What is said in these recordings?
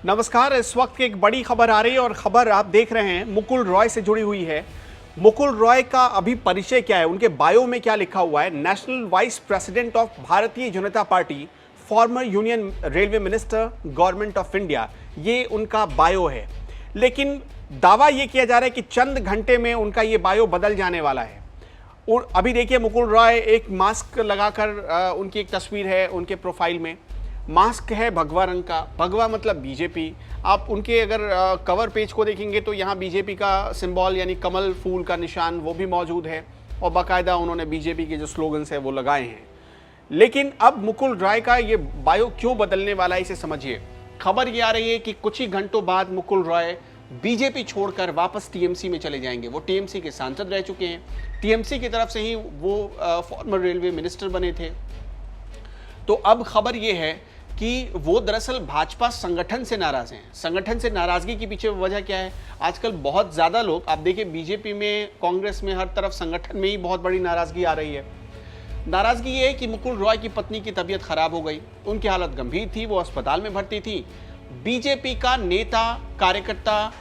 नमस्कार। इस वक्त एक बड़ी खबर आ रही है और खबर आप देख रहे हैं मुकुल रॉय से जुड़ी हुई है। मुकुल रॉय का अभी परिचय क्या है, उनके बायो में क्या लिखा हुआ है? National vice president of Bharatiya Janata party, former union railway minister, government of India, ये उनका बायो है। लेकिन दावा ये किया जा रहा है कि चंद घंटे में उनका ये बायो बदल जाने वाला है। और अभी देखिए मुकुल रॉय एक मास्क लगाकर, उनकी एक तस्वीर है उनके प्रोफाइल में। मास्क है भगवा रंग का, भगवा मतलब बीजेपी। आप उनके अगर कवर पेज को देखेंगे तो यहाँ बीजेपी का सिंबल यानी कमल फूल का निशान वो भी मौजूद है और बाकायदा उन्होंने बीजेपी के जो स्लोगन्स हैं वो लगाए हैं। लेकिन अब मुकुल रॉय का ये बायो क्यों बदलने वाला है, इसे समझिए। खबर ये आ रही है कि कुछ ही घंटों बाद मुकुल रॉय बीजेपी छोड़कर वापस टीएमसी में चले जाएंगे। वो टीएमसी के सांसद रह चुके हैं, टीएमसी की तरफ से ही वो फॉर्मर रेलवे मिनिस्टर बने थे। तो अब खबर ये है कि वो दरअसल भाजपा संगठन से नाराज हैं। संगठन से नाराजगी के पीछे वजह क्या है? आजकल बहुत ज़्यादा लोग, आप देखिए बीजेपी में, कांग्रेस में, हर तरफ संगठन में ही बहुत बड़ी नाराजगी आ रही है। नाराजगी ये है कि मुकुल रॉय की पत्नी की तबीयत खराब हो गई, उनकी हालत गंभीर थी, वो अस्पताल में भर्ती थी। बीजेपी का नेता कार्यकर्ता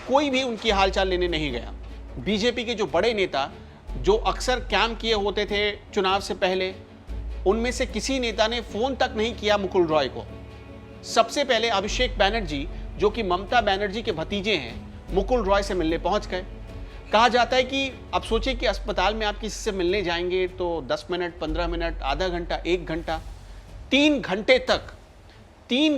कोई भी उनकी हालचाल लेने नहीं गया। बीजेपी के जो बड़े नेता जो अक्सर कैंप किए होते थे चुनाव से पहले, उनमें से किसी नेता ने फोन तक नहीं किया मुकुल रॉय को। सबसे पहले अभिषेक बनर्जी, जो कि ममता बनर्जी के भतीजे हैं, मुकुल रॉय से मिलने पहुंच गए। कहा जाता है कि अब सोचिए कि अस्पताल में आप किसी से मिलने जाएंगे तो 10 मिनट, 15 मिनट, आधा घंटा, 1 घंटा, 3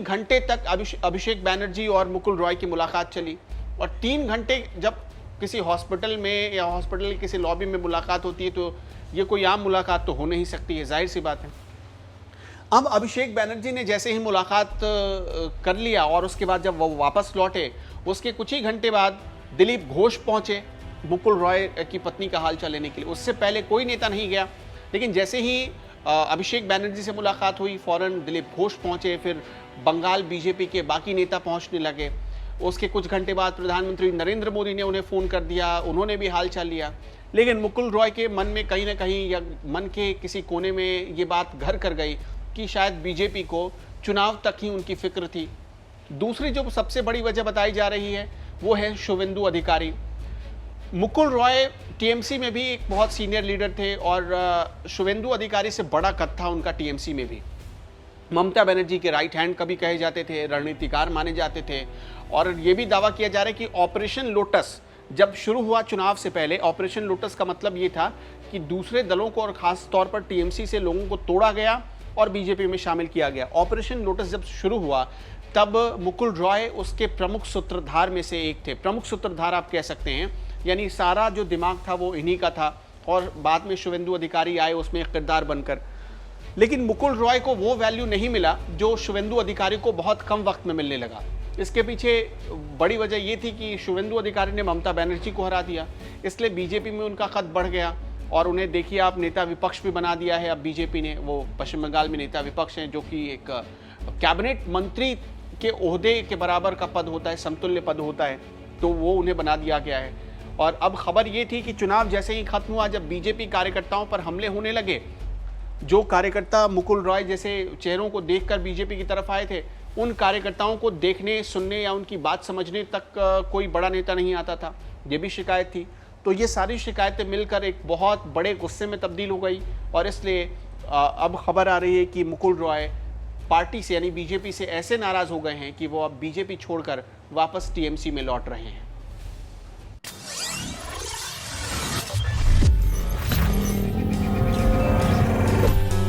घंटे तक अभिषेक बनर्जी और मुकुल रॉय की मुलाकात चली। और 3 घंटे जब किसी हॉस्पिटल में या हॉस्पिटल की किसी लॉबी में मुलाकात होती है तो ये कोई आम मुलाकात तो हो नहीं सकती है, जाहिर सी बात है। अब अभिषेक बनर्जी ने जैसे ही मुलाकात कर लिया और उसके बाद जब वो वापस लौटे, उसके कुछ ही घंटे बाद दिलीप घोष पहुंचे मुकुल रॉय की पत्नी का हालचाल लेने के लिए। उससे पहले कोई नेता नहीं गया, लेकिन जैसे ही अभिषेक बनर्जी से मुलाकात हुई, फौरन दिलीप घोष पहुंचे, फिर बंगाल बीजेपी के बाकी नेता पहुंचने लगे। उसके कुछ घंटे बाद प्रधानमंत्री नरेंद्र मोदी ने उन्हें फ़ोन कर दिया, उन्होंने भी हालचाल लिया। लेकिन मुकुल रॉय के मन में कहीं ना कहीं या मन के किसी कोने में ये बात घर कर गई कि शायद बीजेपी को चुनाव तक ही उनकी फिक्र थी। दूसरी जो सबसे बड़ी वजह बताई जा रही है वो है शुवेंदु अधिकारी। मुकुल रॉय टीएमसी में भी एक बहुत सीनियर लीडर थे और शुवेंदु अधिकारी से बड़ा कद था उनका टीएमसी में भी। ममता बनर्जी के राइट हैंड कभी कहे जाते थे, रणनीतिकार माने जाते थे। और ये भी दावा किया जा रहा है कि ऑपरेशन लोटस जब शुरू हुआ चुनाव से पहले, ऑपरेशन लोटस का मतलब ये था कि दूसरे दलों को और खास तौर पर टीएमसी से लोगों को तोड़ा गया और बीजेपी में शामिल किया गया। ऑपरेशन लोटस जब शुरू हुआ तब मुकुल रॉय उसके प्रमुख सूत्रधार में से एक थे। प्रमुख सूत्रधार आप कह सकते हैं, यानी सारा जो दिमाग था वो इन्हीं का था। और बाद में शुवेंदु अधिकारी आए उसमें एक किरदार बनकर। लेकिन मुकुल रॉय को वो वैल्यू नहीं मिला जो शुवेंदु अधिकारी को बहुत कम वक्त में मिलने लगा। इसके पीछे बड़ी वजह ये थी कि शुवेंदु अधिकारी ने ममता बनर्जी को हरा दिया, इसलिए बीजेपी में उनका कद बढ़ गया और उन्हें देखिए आप नेता विपक्ष भी बना दिया है। अब बीजेपी ने, वो पश्चिम बंगाल में नेता विपक्ष हैं, जो कि एक कैबिनेट मंत्री के ओहदे के बराबर का पद होता है, समतुल्य पद होता है, तो वो उन्हें बना दिया गया है। और अब खबर ये थी कि चुनाव जैसे ही खत्म हुआ, जब बीजेपी कार्यकर्ताओं पर हमले होने लगे, जो कार्यकर्ता मुकुल रॉय जैसे चेहरों को देखकर बीजेपी की तरफ आए थे, उन कार्यकर्ताओं को देखने, सुनने या उनकी बात समझने तक कोई बड़ा नेता नहीं आता था। ये भी शिकायत थी। तो ये सारी शिकायतें मिलकर एक बहुत बड़े गुस्से में तब्दील हो गई और इसलिए अब खबर आ रही है कि मुकुल रॉय पार्टी से यानी बीजेपी से ऐसे नाराज़ हो गए हैं कि वो अब बीजेपी छोड़कर वापस टीएमसी में लौट रहे हैं।